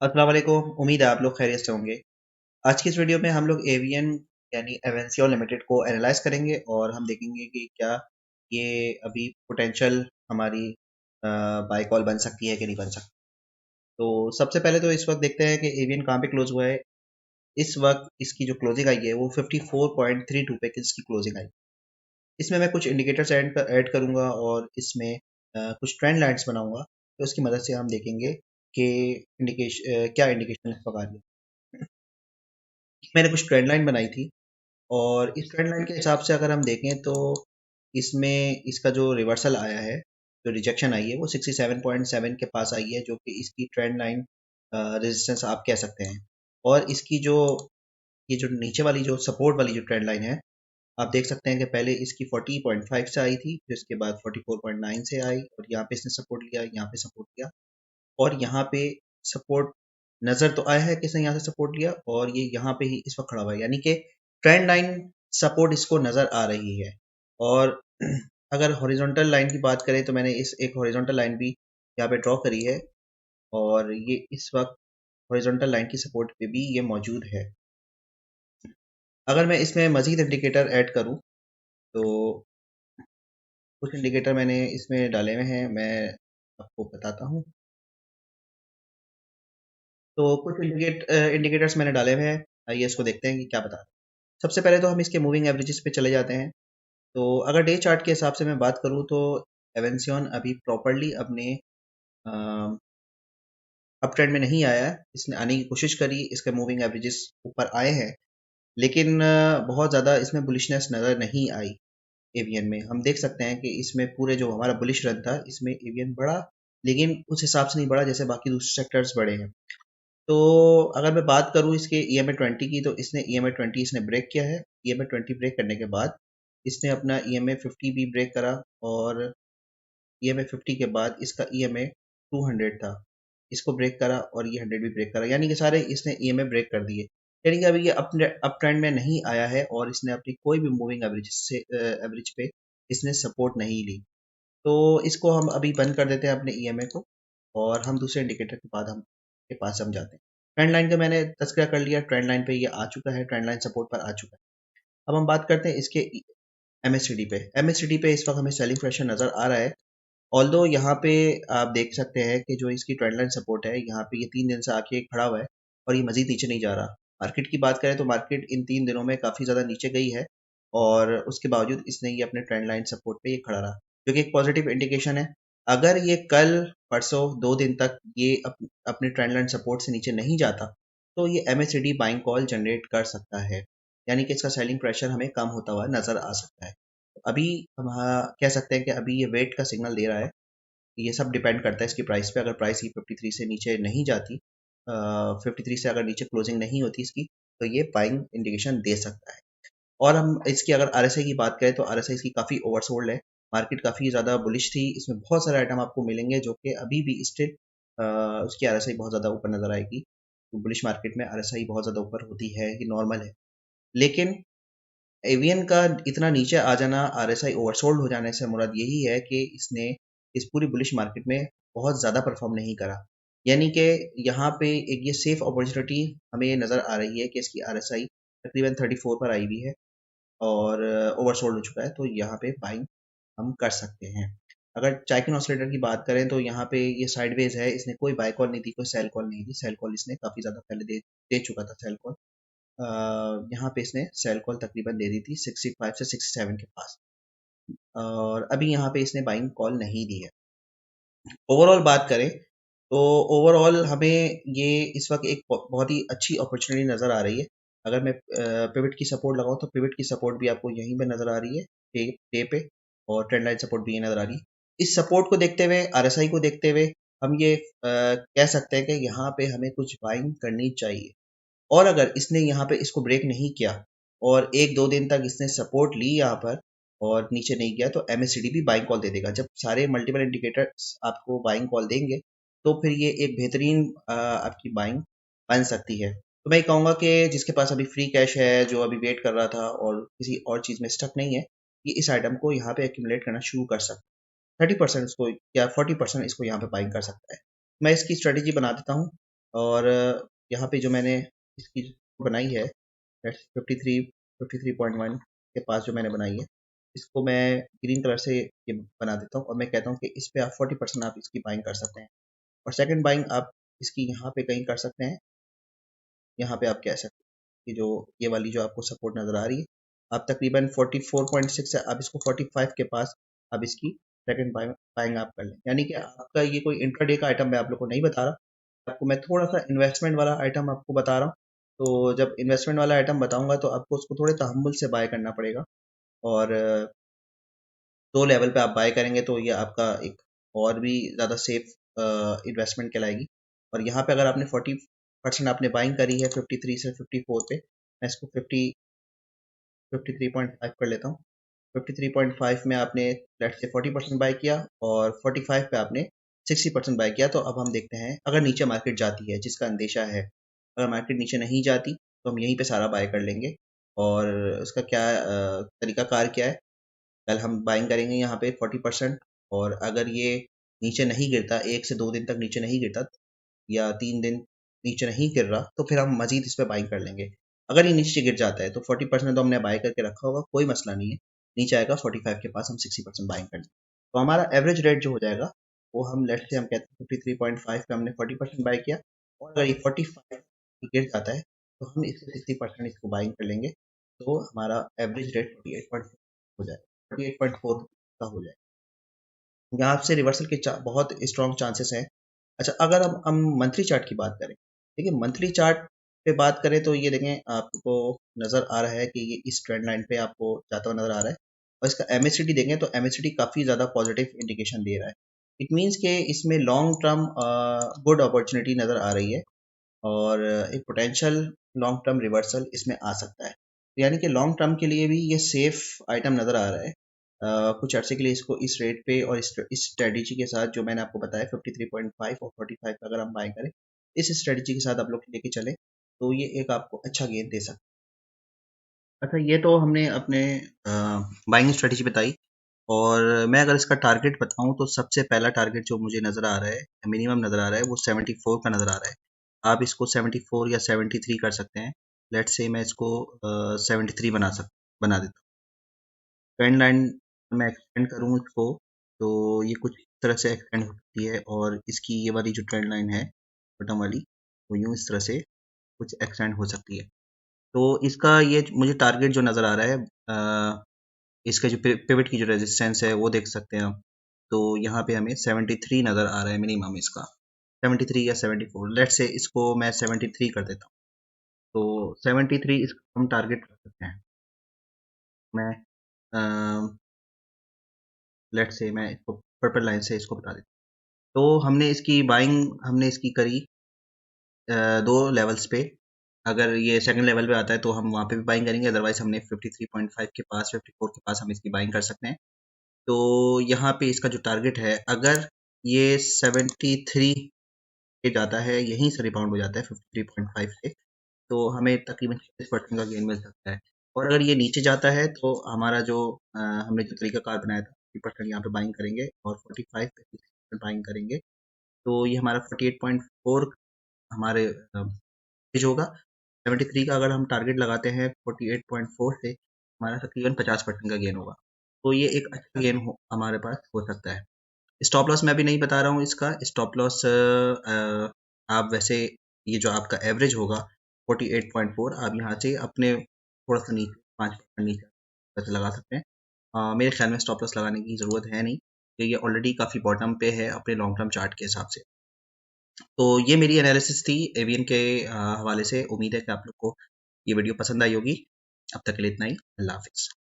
अस्सलाम वालेकुम। उम्मीद है आप लोग खैरियत से होंगे। आज की इस वीडियो में हम लोग एवियन यानी एवेंसियो लिमिटेड को एनालाइज करेंगे और हम देखेंगे कि क्या ये अभी पोटेंशियल हमारी बाय कॉल बन सकती है कि नहीं बन सकती। तो सबसे पहले तो इस वक्त देखते हैं कि एवियन कहाँ पे क्लोज हुआ है। इस वक्त इसकी जो क्लोजिंग आई है वो 54.32 पे इसकी क्लोजिंग आई। इसमें मैं कुछ इंडिकेटर्स ऐड करूंगा और इसमें कुछ ट्रेंड लाइन्स बनाऊंगा, तो उसकी मदद से हम देखेंगे कि क्या इंडिकेशन इस वक्त आ रही है। मैंने कुछ ट्रेंड लाइन बनाई थी और इस ट्रेंड लाइन के हिसाब से अगर हम देखें तो इसमें इसका जो रिवर्सल आया है, जो रिजेक्शन आई है वो 67.7 के पास आई है, जो कि इसकी ट्रेंड लाइन रेजिस्टेंस आप कह सकते हैं। और इसकी जो ये जो नीचे वाली जो सपोर्ट वाली जो ट्रेंड लाइन है, आप देख सकते हैं कि पहले इसकी 40.5 से आई थी, फिर इसके बाद 44.9 से आई और यहाँ पे इसने सपोर्ट लिया, यहाँ पे सपोर्ट लिया और यहाँ पे सपोर्ट नजर तो आया है कि इसने यहाँ से सपोर्ट लिया और ये यहाँ पे ही इस वक्त खड़ा हुआ है, यानी कि ट्रेंड लाइन सपोर्ट इसको नजर आ रही है। और अगर हॉरिजॉन्टल लाइन की बात करें तो मैंने इस एक हॉरिजॉन्टल लाइन भी यहाँ पे ड्रॉ करी है और ये इस वक्त हॉरिजॉन्टल लाइन की सपोर्ट पे भी ये मौजूद है। अगर मैं इसमें मजीद इंडिकेटर ऐड करूँ तो कुछ इंडिकेटर मैंने इसमें डाले हुए हैं, मैं आपको बताता हूँ। तो कुछ इंडिकेटर्स मैंने डाले हुए हैं, आइए इसको देखते हैं कि क्या बता रहे हैं। सबसे पहले तो हम इसके मूविंग एवरेजेस पे चले जाते हैं। तो अगर डे चार्ट के हिसाब से मैं बात करूँ तो एवेंसियन अभी प्रॉपरली अपने अप ट्रेंड में नहीं आया है। इसने आने की कोशिश करी, इसके मूविंग एवरेजेस ऊपर आए हैं, लेकिन बहुत ज़्यादा इसमें बुलिशनेस नज़र नहीं आई। एवियन में हम देख सकते हैं कि इसमें पूरे जो हमारा बुलिश रन था इसमें एवियन बढ़ा, लेकिन उस हिसाब से नहीं बढ़ा जैसे बाकी दूसरे सेक्टर्स बढ़े हैं। तो अगर मैं बात करूँ इसके EMA 20 की, तो इसने EMA 20 इसने ब्रेक किया है। EMA 20 ब्रेक करने के बाद इसने अपना EMA 50 भी ब्रेक करा और EMA 50 के बाद इसका EMA 200 था, इसको ब्रेक करा और ये 100 भी ब्रेक करा, यानी कि सारे इसने EMA ब्रेक कर दिए। यानी कि अभी ये अप ट्रेंड में नहीं आया है और इसने अपनी कोई भी मूविंग एवरेज पे इसने सपोर्ट नहीं ली। तो इसको हम अभी बंद कर देते हैं अपने EMA को और हम दूसरे इंडिकेटर के बाद हम के पास हम जाते हैं। ट्रेंड लाइन का मैंने तस्करा कर लिया, ट्रेंड लाइन पे ये आ चुका है, ट्रेंड लाइन सपोर्ट पर आ चुका है। अब हम बात करते हैं इसके MACD पे। MACD पे इस वक्त हमें सेलिंग प्रेशर नजर आ रहा है। ऑल्दो यहाँ पे आप देख सकते हैं कि जो इसकी ट्रेंड लाइन सपोर्ट है, यहाँ पे ये 3 दिन से आके खड़ा हुआ है और ये मजीद नीचे नहीं जा रहा। मार्केट की बात करें तो मार्केट इन 3 दिनों में काफ़ी ज़्यादा नीचे गई है और उसके बावजूद इसने ये अपने ट्रेंड लाइन सपोर्ट पे ये खड़ा रहा, जो कि एक पॉजिटिव इंडिकेशन है। अगर ये कल परसों 2 दिन तक ये अपने ट्रेंड लाइन सपोर्ट से नीचे नहीं जाता तो ये MACD बाइंग कॉल जनरेट कर सकता है, यानी कि इसका सेलिंग प्रेशर हमें कम होता हुआ नजर आ सकता है। अभी हम कह सकते हैं कि अभी ये वेट का सिग्नल दे रहा है। ये सब डिपेंड करता है इसकी प्राइस पे। अगर प्राइस ये 53 से नीचे नहीं जाती, 53 से अगर नीचे क्लोजिंग नहीं होती इसकी, तो ये बाइंग इंडिकेशन दे सकता है। और हम इसकी अगर RSI की बात करें तो RSI इसकी काफ़ी ओवरसोल्ड है। मार्केट काफ़ी ज़्यादा बुलिश थी, इसमें बहुत सारे आइटम आपको मिलेंगे जो कि अभी भी स्टिल उसकी RSI बहुत ज़्यादा ऊपर नज़र आएगी। तो बुलिश मार्केट में RSI बहुत ज़्यादा ऊपर होती है, ये नॉर्मल है। लेकिन एवियन का इतना नीचे आ जाना, RSI ओवरसोल्ड हो जाने से मुराद यही है कि इसने इस पूरी बुलिश मार्केट में बहुत ज़्यादा परफॉर्म नहीं करा। यानी कि यहाँ पे एक ये सेफ अपॉर्चुनिटी हमें ये नज़र आ रही है कि इसकी RSI तकरीबन 34 पर आई हुई है और ओवरसोल्ड हो चुका है, तो यहाँ पे बाइंग हम कर सकते हैं। अगर चाइकिन ऑसिलेटर की बात करें तो यहाँ पे ये साइडवेज है, इसने कोई बाय कॉल नहीं दी, कोई सेल कॉल नहीं दी। सेल कॉल इसने काफ़ी ज़्यादा पहले दे चुका था सेल कॉल। यहाँ पे इसने सेल कॉल तकरीबन दे दी थी 65 से 67 के पास और अभी यहाँ पे इसने बाइंग कॉल नहीं दी है। ओवरऑल बात करें तो ओवरऑल हमें ये इस वक्त एक बहुत ही अच्छी अपॉर्चुनिटी नज़र आ रही है। अगर मैं पिवट की सपोर्ट लगाऊं तो पिवट की सपोर्ट भी आपको यहीं पे नज़र आ रही है, डे पे, और ट्रेंड लाइन सपोर्ट भी ये नज़र आ रही है। इस सपोर्ट को देखते हुए, RSI को देखते हुए, हम ये कह सकते हैं कि यहाँ पे हमें कुछ बाइंग करनी चाहिए। और अगर इसने यहाँ पे इसको ब्रेक नहीं किया और 1-2 दिन तक इसने सपोर्ट ली यहाँ पर और नीचे नहीं गया, तो MACD भी बाइंग कॉल दे देगा। जब सारे मल्टीपल इंडिकेटर्स आपको बाइंग कॉल देंगे तो फिर ये एक बेहतरीन आपकी बाइंग बन सकती है। तो मैं कहूँगा कि जिसके पास अभी फ्री कैश है, जो अभी वेट कर रहा था और किसी और चीज़ में स्टक नहीं है, ये इस आइटम को यहाँ पे एक्यूमुलेट करना शुरू कर सकता है। 30% इसको या 40% इसको यहाँ पे बाइंग कर सकता है। मैं इसकी स्ट्रेटेजी बना देता हूँ। और यहाँ पे जो मैंने इसकी बनाई है 53.1 के पास जो मैंने बनाई है, इसको मैं ग्रीन कलर से ये बना देता हूँ और मैं कहता हूँ कि इस पे आप 40% आप इसकी बाइंग कर सकते हैं। और सेकंड बाइंग आप इसकी यहाँ पे कहीं कर सकते हैं, यहाँ पे आप कह सकते हैं कि जो ये वाली जो आपको सपोर्ट नज़र आ रही है, आप तकरीबन 44.6 है, आप इसको 45 के पास आप इसकी सेकंड बाइंग आप कर लें। यानी कि आपका ये कोई इंट्राडे का आइटम मैं आप लोग को नहीं बता रहा, आपको मैं थोड़ा सा इन्वेस्टमेंट वाला आइटम आपको बता रहा हूँ। तो जब इन्वेस्टमेंट वाला आइटम बताऊंगा तो आपको उसको थोड़े तहम्मुल से बाय करना पड़ेगा, और दो लेवल पे आप बाय करेंगे तो ये आपका एक और भी ज़्यादा सेफ इन्वेस्टमेंट कहलाएगी। और यहाँ पे अगर आपने 40% आपने बाइंग करी है 53 से 54 पे, मैं इसको 53.5 कर लेता हूँ। 53.5 में आपने लेट्स से 40% बाय किया और 45 पे आपने 60% बाय किया। तो अब हम देखते हैं अगर नीचे मार्केट जाती है, जिसका अंदेशा है, अगर मार्केट नीचे नहीं जाती तो हम यहीं पे सारा बाय कर लेंगे। और उसका क्या तरीका कार क्या है, कल हम बाइंग करेंगे यहाँ पे 40%, और अगर ये नीचे नहीं गिरता, 1 से 2 दिन तक नीचे नहीं गिरता या 3 दिन नीचे नहीं गिर रहा, तो फिर हम मजीद इस पर बाइंग कर लेंगे। अगर ये नीचे गिर जाता है तो 40% तो हमने बाय करके रखा होगा, कोई मसला नहीं है, नीचे आएगा 45 के पास हम 60% बाइंग कर लेंगे। तो हमारा एवरेज रेट जो हो जाएगा वो हम लेट से हम कहते हैं 53.5 पे हमने 40% बाय किया, और अगर ये 45 गिर जाता है तो हम इससे 60% इसको बाइंग कर लेंगे। तो हमारा एवरेज रेट 48.4 हो जाएगा, 48.4 का हो जाएगा। यहाँ से रिवर्सल के बहुत स्ट्रॉन्ग चांसेस हैं। अच्छा, अगर हम मंथली चार्ट की बात करें, देखिए मंथली चार्ट पे बात करें तो ये देखें आपको नज़र आ रहा है कि ये इस ट्रेंड लाइन पे आपको जाता हुआ नज़र आ रहा है। और इसका एमएससीडी देखें तो एमएससीडी काफ़ी ज़्यादा पॉजिटिव इंडिकेशन दे रहा है। इट मीन्स के इसमें लॉन्ग टर्म गुड अपॉर्चुनिटी नज़र आ रही है, और एक पोटेंशियल लॉन्ग टर्म रिवर्सल इसमें आ सकता है। तो यानी कि लॉन्ग टर्म के लिए भी ये सेफ आइटम नज़र आ रहा है। कुछ अर्से के लिए इसको इस रेट पे और इस स्ट्रेटजी के साथ जो मैंने आपको बताया 53.5 और 45 का अगर हम बाय करें, इस स्ट्रेटजी के साथ आप लोग लेके चले तो ये एक आपको अच्छा गेन दे सकता है। अच्छा, ये तो हमने अपने बाइंग स्ट्रेटजी बताई, और मैं अगर इसका टारगेट बताऊं तो सबसे पहला टारगेट जो मुझे नज़र आ रहा है, मिनिमम नज़र आ रहा है, वो 74 का नज़र आ रहा है। आप इसको 74 या 73 कर सकते हैं। लेट्स से मैं इसको 73 बना देता हूँ। ट्रेंड लाइन मैं एक्सटेंड करूँ इसको तो ये कुछ इस तरह से एक्सटेंड होती है, और इसकी ये वाली जो ट्रेंड लाइन है बटन वाली, वो यूँ इस तरह से कुछ एक्सटेंड हो सकती है। तो इसका ये मुझे टारगेट जो नज़र आ रहा है, इसका जो पिवट की जो रेजिस्टेंस है वो देख सकते हैं आप। तो यहाँ पे हमें 73 नज़र आ रहा है मिनिमम इसका, 73 या 74, लेट्स से इसको मैं 73 कर देता हूँ। तो 73 इसका हम टारगेट कर सकते हैं। मैं लेट्स से मैं इसको पर्पल लाइन से इसको बता देता हूँ। तो हमने इसकी करी दो लेवल्स पे। अगर ये सेकंड लेवल पे आता है तो हम वहाँ पे भी बाइंग करेंगे, अदरवाइज हमने 53.5 के पास, 54 के पास हम इसकी बाइंग कर सकते हैं। तो यहाँ पे इसका जो टारगेट है, अगर ये 73 पे जाता है, यहीं से रिबाउंड हो जाता है 53.5 से, तो हमें तकरीबन 40% का गेन मिल सकता है। और अगर ये नीचे जाता है तो हमारा जो हमने जो तरीका कार बनाया था, 50% यहाँ पे बाइंग करेंगे और 45 पे बाइंग करेंगे, तो ये हमारा 48.4 हमारे एज होगा। 73 का अगर हम टारगेट लगाते हैं 48.4 से, हमारा तकरीबन 50% का गेन होगा। तो ये एक अच्छा गेन हमारे पास हो सकता है। स्टॉप लॉस मैं भी नहीं बता रहा हूँ इसका। स्टॉप लॉस आप वैसे ये जो आपका एवरेज होगा 48.4, आप यहाँ से अपने थोड़ा सा नीचे 5% नीचे वैसे लगा सकते हैं। मेरे ख्याल में स्टॉप लॉस लगाने की ज़रूरत है नहीं, क्योंकि ये ऑलरेडी काफ़ी बॉटम पे है अपने लॉन्ग टर्म चार्ट के हिसाब से। तो ये मेरी एनालिसिस थी एवियन के हवाले से। उम्मीद है कि आप लोग को ये वीडियो पसंद आई होगी। अब तक के लिए इतना ही। अल्लाह हाफिज़।